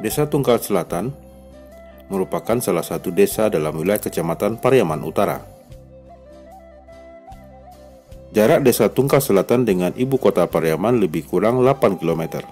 Desa Tungkal Selatan merupakan salah satu desa dalam wilayah Kecamatan Pariaman Utara. Jarak Desa Tungkal Selatan dengan ibu kota Pariaman lebih kurang 8 km.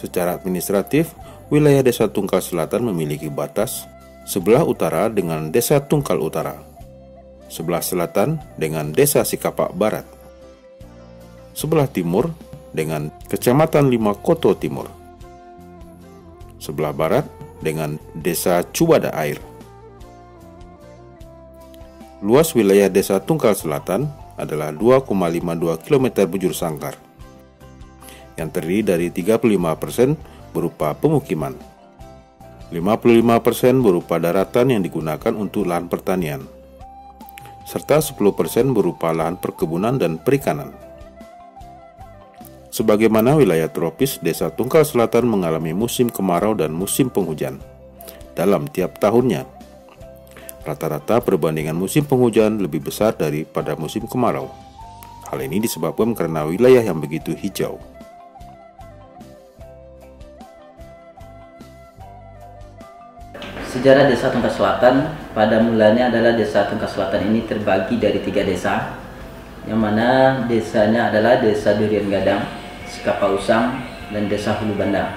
Secara administratif, wilayah Desa Tungkal Selatan memiliki batas sebelah utara dengan Desa Tungkal Utara, sebelah selatan dengan Desa Sikapak Barat, sebelah timur dengan Kecamatan Lima Koto Timur, sebelah barat dengan Desa Cubada Air. Luas wilayah Desa Tungkal Selatan adalah 2,52 km bujur sangkar, yang terdiri dari 35% berupa pemukiman, 55% berupa daratan yang digunakan untuk lahan pertanian, serta 10% berupa lahan perkebunan dan perikanan. Sebagaimana wilayah tropis, Desa Tungkal Selatan mengalami musim kemarau dan musim penghujan dalam tiap tahunnya. Rata-rata perbandingan musim penghujan lebih besar daripada musim kemarau. Hal ini disebabkan karena wilayah yang begitu hijau. Sejarah Desa Tungkal Selatan pada mulanya adalah Desa Tungkal Selatan ini terbagi dari 3 desa, yang mana desanya adalah Desa Durian Gadang, Sikapak Usang, dan Desa Hulu Banda.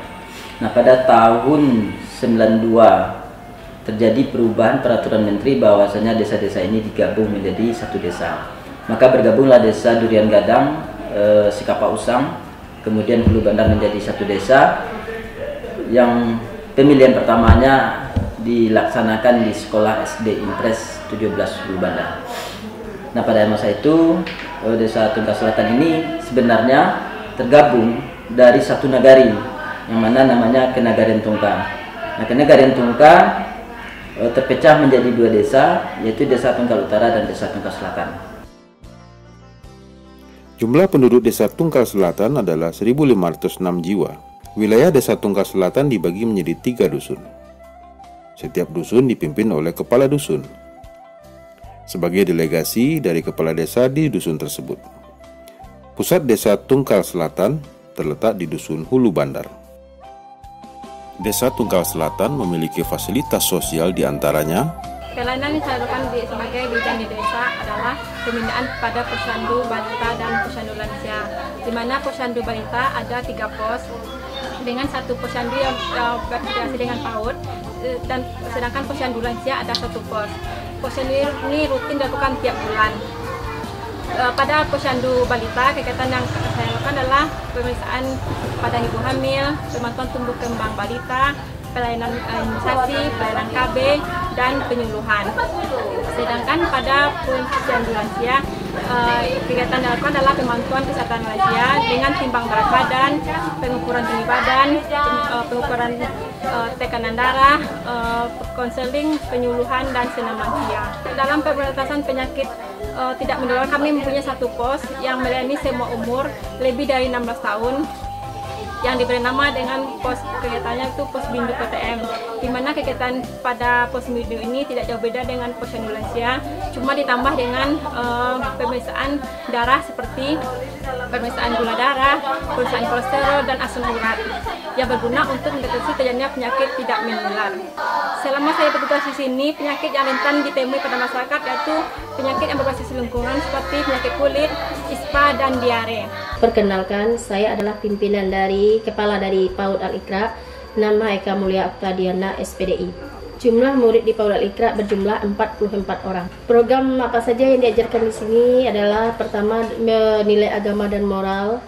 Nah, pada tahun 92 terjadi perubahan peraturan menteri bahwasanya desa-desa ini digabung menjadi satu desa. Maka bergabunglah Desa Durian Gadang, Sikapak Usang, kemudian Hulu Banda menjadi satu desa. Yang pemilihan pertamanya dilaksanakan di sekolah SD Impres 17 Hulu Banda. Nah, pada masa itu Desa Tungkal Selatan ini sebenarnya tergabung dari satu nagari yang mana namanya Kenagarian Tungkal. Nah, Kenagarian Tungkal terpecah menjadi 2 desa, yaitu Desa Tungkal Utara dan Desa Tungkal Selatan. Jumlah penduduk Desa Tungkal Selatan adalah 1.506 jiwa. Wilayah Desa Tungkal Selatan dibagi menjadi 3 dusun. Setiap dusun dipimpin oleh kepala dusun sebagai delegasi dari kepala desa di dusun tersebut. Pusat Desa Tungkal Selatan terletak di Dusun Hulu Bandar. Desa Tungkal Selatan memiliki fasilitas sosial diantaranya pelayanan yang disalurkan sebagai bidang di desa adalah pembinaan pada posyandu balita dan posyandu lansia, di mana posyandu balita ada 3 pos dengan 1 posyandu yang berafiliasi dengan PAUD, dan sedangkan posyandu lansia ada 1 pos. Posyandu ini rutin dilakukan tiap bulan. Pada posyandu balita, kegiatan yang saya lakukan adalah pemeriksaan pada ibu hamil, pemantauan tumbuh kembang balita, pelayanan imunisasi, pelayanan KB, dan penyuluhan. Sedangkan pada posyandu lansia, kegiatan yang dilakukan adalah pemantauan kesehatan lansia dengan timbang berat badan, pengukuran tinggi badan, pengukuran tekanan darah, konseling, penyuluhan, dan senam lansia. Dalam pemberantasan penyakit tidak menular, kami mempunyai 1 pos yang melayani semua umur lebih dari 16 tahun, yang diberi nama dengan pos kegiatannya itu pos bindu PTM, di mana kegiatan pada pos bindu ini tidak jauh beda dengan posyandu lansia, cuma ditambah dengan pemeriksaan darah seperti pemeriksaan gula darah, pemeriksaan kolesterol, dan asam urat yang berguna untuk mendeteksi terjadinya penyakit tidak menular. Selama saya bertugas di sini, penyakit yang rentan ditemui pada masyarakat yaitu penyakit yang berbasis lingkungan seperti penyakit kulit, ispa, dan diare. Perkenalkan, saya adalah pimpinan dari Kepala dari PAUD Al-Iqra, nama Eka Mulia Oktadiana SPDI. Jumlah murid di PAUD Al-Iqra berjumlah 44 orang. Program apa saja yang diajarkan di sini adalah pertama nilai agama dan moral,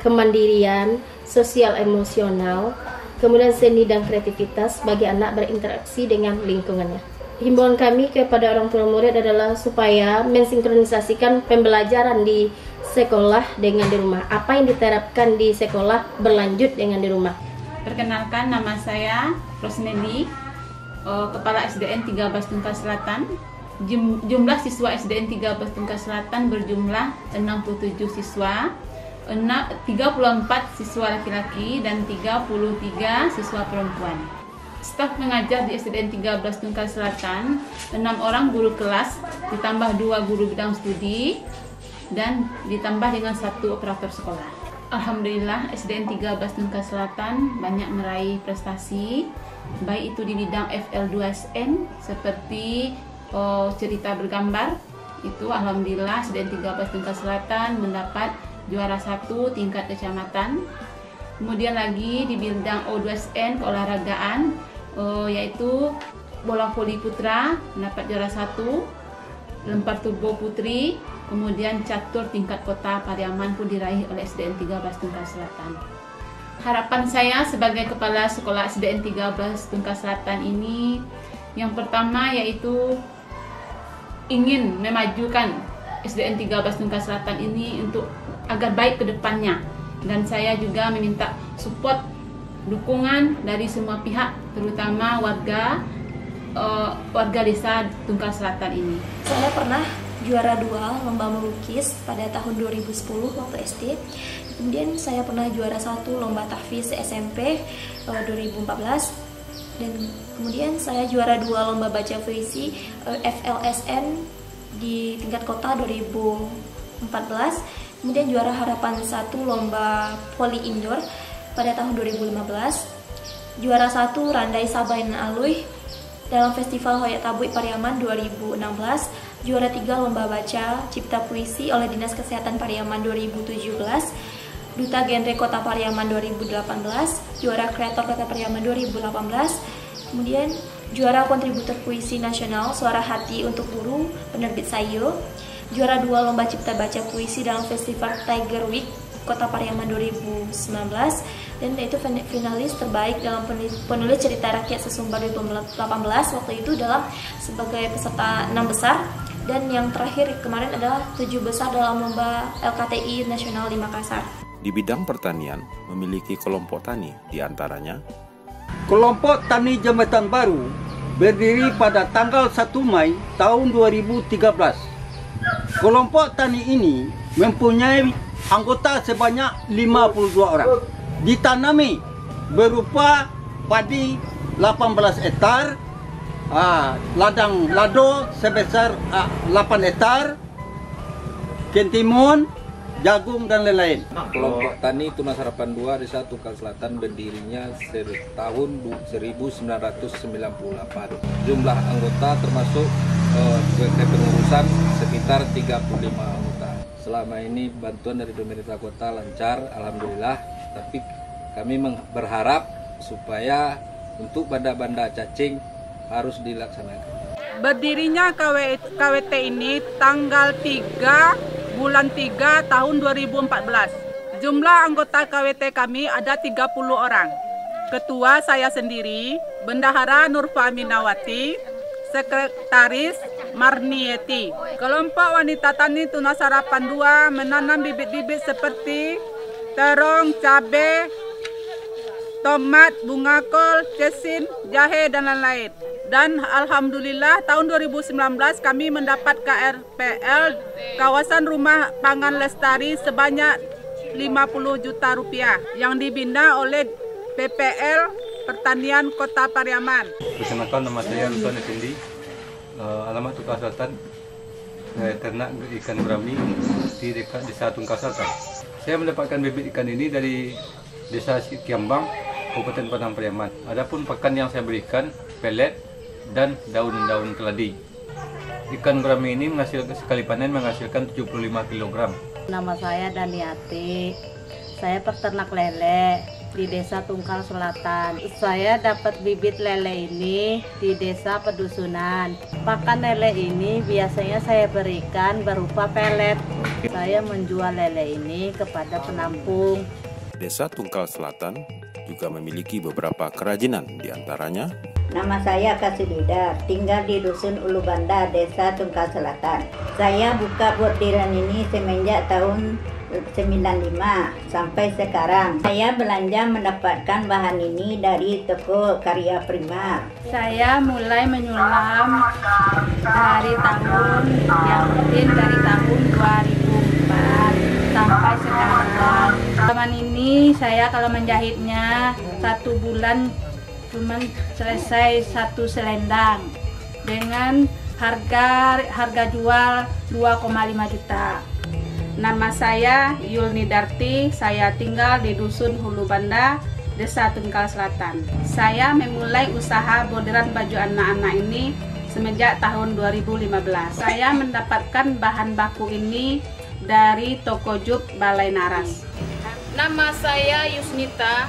kemandirian, sosial emosional, kemudian seni dan kreativitas bagi anak berinteraksi dengan lingkungannya. Himbauan kami kepada orang tua murid adalah supaya mensinkronisasikan pembelajaran di sekolah dengan di rumah. Apa yang diterapkan di sekolah berlanjut dengan di rumah. Perkenalkan, nama saya Rosnedi, Kepala SDN 13 Tungkal Selatan. Jumlah siswa SDN 13 Tungkal Selatan berjumlah 67 siswa, 34 siswa laki-laki dan 33 siswa perempuan. Staf mengajar di SDN 13 Tungkal Selatan, 6 orang guru kelas, ditambah 2 guru bidang studi, dan ditambah dengan 1 operator sekolah. Alhamdulillah SDN 13 Tungkal Selatan banyak meraih prestasi, baik itu di bidang FL2SN seperti cerita bergambar. Itu alhamdulillah SDN 13 Tungkal Selatan mendapat juara 1 tingkat kecamatan. Kemudian lagi di bidang O2SN keolahragaan, yaitu bola voli putra mendapat juara 1, lempar turbo putri, kemudian catur tingkat kota Pariaman pun diraih oleh SDN 13 Tungkal Selatan. Harapan saya sebagai kepala sekolah SDN 13 Tungkal Selatan ini, yang pertama yaitu ingin memajukan SDN 13 Tungkal Selatan ini untuk agar baik ke depannya. Dan saya juga meminta support, dukungan dari semua pihak, terutama warga desa Tungkal Selatan ini. Saya pernah juara 2 lomba melukis pada tahun 2010 waktu SD. Kemudian saya pernah juara 1 lomba tahfiz SMP 2014. Dan kemudian saya juara 2 lomba baca puisi FLSN di tingkat kota 2014. Kemudian juara harapan 1 lomba voli indoor pada tahun 2015. Juara 1 Randai Sabain Alui dalam Festival Hoyok Tabui Pariaman 2016. Juara 3 lomba baca cipta puisi oleh Dinas Kesehatan Pariaman 2017. Duta Genre Kota Pariaman 2018, juara kreator Kota Pariaman 2018, kemudian juara kontributor puisi nasional Suara Hati untuk Guru penerbit Sayo, juara 2 lomba cipta baca puisi dalam Festival Tiger Week Kota Pariaman 2019, dan itu finalis terbaik dalam penulis cerita rakyat sesumbar 2018 waktu itu dalam sebagai peserta 6 besar, dan yang terakhir kemarin adalah 7 besar dalam lomba LKTI Nasional di Makassar. Di bidang pertanian, memiliki kelompok tani, diantaranya Kelompok Tani Jembatan Baru berdiri pada tanggal 1 Mei tahun 2013. Kelompok tani ini mempunyai anggota sebanyak 52 orang. Ditanami berupa padi 18 hektar, ladang lado sebesar 8 hektar, kentimun, jagung dan lain-lain. Kelompok Tani Tunas Harapan 2 Desa Tungkal Selatan berdirinya tahun 1998. Jumlah anggota termasuk kepengurusan sekitar 35 anggota. Selama ini bantuan dari pemerintah kota lancar, alhamdulillah. Tapi kami berharap supaya untuk banda-banda cacing harus dilaksanakan. Berdirinya KWT ini tanggal 3 bulan 3 tahun 2014. Jumlah anggota KWT kami ada 30 orang. Ketua saya sendiri, Bendahara Nurfa Aminawati, Sekretaris Marnieti. Kelompok wanita tani Tunas Harapan 2 menanam bibit-bibit seperti terong, cabai, tomat, bunga kol, cesin, jahe, dan lain-lain. Dan alhamdulillah tahun 2019 kami mendapat KRPL kawasan rumah pangan lestari sebanyak 50 juta rupiah yang dibina oleh PPL Pertanian Kota Pariaman. Perkenalkan, nama saya Ruswan Effendi, alamat Tungkal Selatan, ternak ikan gurami di dekat Desa Tungkal Selatan. Saya mendapatkan bibit ikan ini dari Desa Kiambang, Kabupaten Padang Pariaman. Adapun pakan yang saya berikan pelet dan daun-daun keladi. Ikan gurami ini sekali panen menghasilkan 75 kg. Nama saya Daniati. Saya peternak lele di Desa Tungkal Selatan. Saya dapat bibit lele ini di Desa Pedusunan. Pakan lele ini biasanya saya berikan berupa pelet. Saya menjual lele ini kepada penampung. Desa Tungkal Selatan juga memiliki beberapa kerajinan, diantaranya Nama saya Kasidida, tinggal di Dusun Ulu Banda, Desa Tungkal Selatan. Saya buka bordiran ini semenjak tahun 95 sampai sekarang. Saya belanja mendapatkan bahan ini dari toko Karya Prima. Saya mulai menyulam dari tahun dari tahun 2004 sampai sekarang. Teman ini saya kalau menjahitnya 1 bulan cuman selesai 1 selendang dengan harga jual 2,5 juta. Nama saya Yulni Darti, saya tinggal di Dusun Hulu Banda, Desa Tungkal Selatan. Saya memulai usaha bordiran baju anak-anak ini semenjak tahun 2015. Saya mendapatkan bahan baku ini dari toko Jup Balai Naras. Nama saya Yusnita,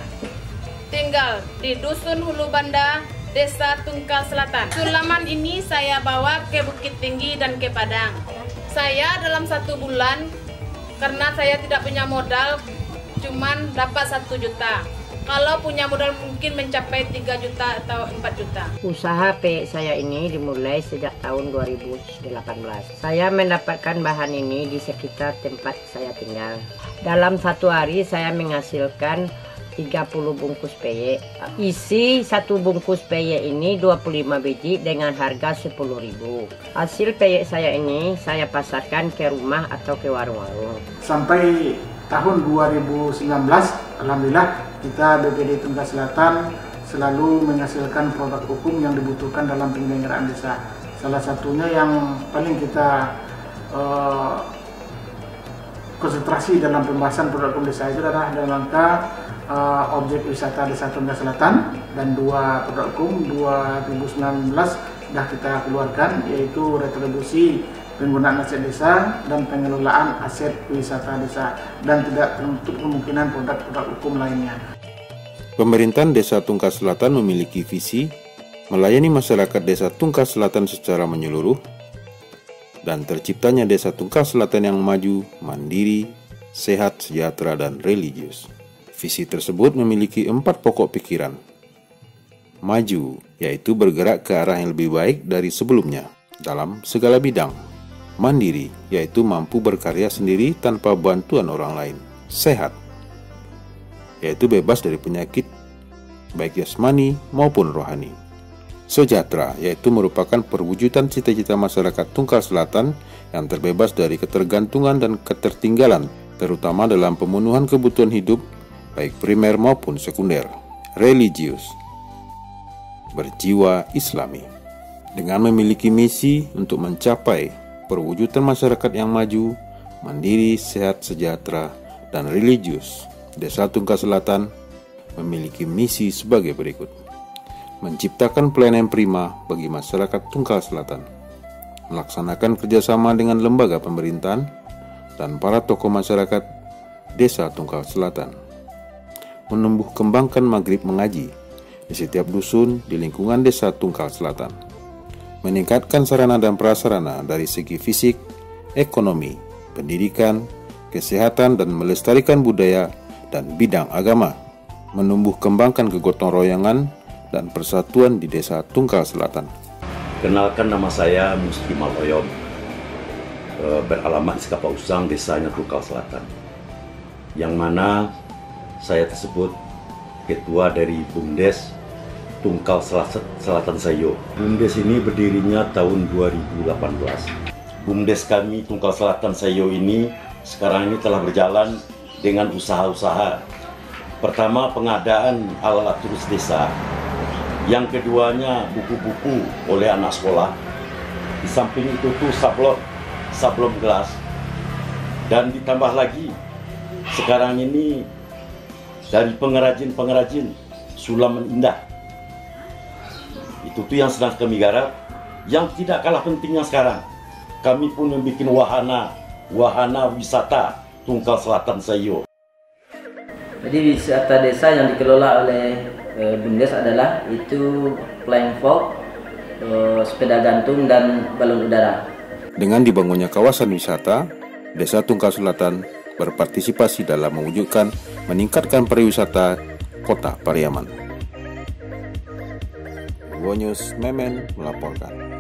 tinggal di Dusun Hulu Banda, Desa Tungkal Selatan. Sulaman ini saya bawa ke Bukit Tinggi dan ke Padang. Saya dalam 1 bulan, karena saya tidak punya modal, cuman dapat 1 juta. Kalau punya modal mungkin mencapai 3 juta atau 4 juta. Usaha peyek saya ini dimulai sejak tahun 2018. Saya mendapatkan bahan ini di sekitar tempat saya tinggal. Dalam 1 hari saya menghasilkan 30 bungkus peyek. Isi 1 bungkus peyek ini 25 biji dengan harga 10.000. Hasil peyek saya ini saya pasarkan ke rumah atau ke warung-warung. Sampai tahun 2019, alhamdulillah kita BPD Tungkal Selatan selalu menghasilkan produk hukum yang dibutuhkan dalam penyelenggaraan desa. Salah satunya yang paling kita konsentrasi dalam pembahasan produk hukum desa itu adalah dalam rangka objek wisata Desa Tungkal Selatan, dan 2 produk hukum 2019 sudah kita keluarkan, yaitu retribusi penggunaan aset desa dan pengelolaan aset wisata desa, dan tidak tertutup kemungkinan produk-produk hukum lainnya. Pemerintahan Desa Tungkal Selatan memiliki visi melayani masyarakat Desa Tungkal Selatan secara menyeluruh dan terciptanya Desa Tungkal Selatan yang maju, mandiri, sehat, sejahtera, dan religius. Visi tersebut memiliki 4 pokok pikiran. Maju, yaitu bergerak ke arah yang lebih baik dari sebelumnya dalam segala bidang. Mandiri, yaitu mampu berkarya sendiri tanpa bantuan orang lain. Sehat, yaitu bebas dari penyakit, baik jasmani maupun rohani. Sejahtera, yaitu merupakan perwujudan cita-cita masyarakat Tungkal Selatan yang terbebas dari ketergantungan dan ketertinggalan, terutama dalam pemenuhan kebutuhan hidup, baik primer maupun sekunder. Religius, berjiwa Islami. Dengan memiliki misi untuk mencapai perwujudan masyarakat yang maju, mandiri, sehat, sejahtera, dan religius, Desa Tungkal Selatan memiliki misi sebagai berikut. Menciptakan pelayanan prima bagi masyarakat Tungkal Selatan, melaksanakan kerjasama dengan lembaga pemerintahan dan para tokoh masyarakat Desa Tungkal Selatan, menumbuh kembangkan maghrib mengaji di setiap dusun di lingkungan Desa Tungkal Selatan, meningkatkan sarana dan prasarana dari segi fisik, ekonomi, pendidikan, kesehatan, dan melestarikan budaya dan bidang agama, menumbuh kembangkan kegotong royongan dan persatuan di Desa Tungkal Selatan. Kenalkan, nama saya Muski Maloyom, beralamat di Sekapausang, desanya Tungkal Selatan, yang mana saya tersebut ketua dari BUMDes Tungkal Selatan Sayo. BUMDes ini berdirinya tahun 2018. BUMDes kami Tungkal Selatan Sayo ini sekarang ini telah berjalan dengan usaha-usaha. Pertama, pengadaan alat tulis desa. Yang keduanya, buku-buku oleh anak sekolah. Di samping itu tuh sablon gelas. Dan ditambah lagi, sekarang ini dari pengrajin sulaman indah. Itu tuh yang sedang kami garap. Yang tidak kalah pentingnya sekarang, kami pun membuat wahana wisata Tungkal Selatan Sayo. Jadi wisata desa yang dikelola oleh BUMDes adalah itu flying fox, sepeda gantung, dan balon udara. Dengan dibangunnya kawasan wisata, Desa Tungkal Selatan berpartisipasi dalam mewujudkan meningkatkan pariwisata Kota Pariaman. Wonyus Memen melaporkan.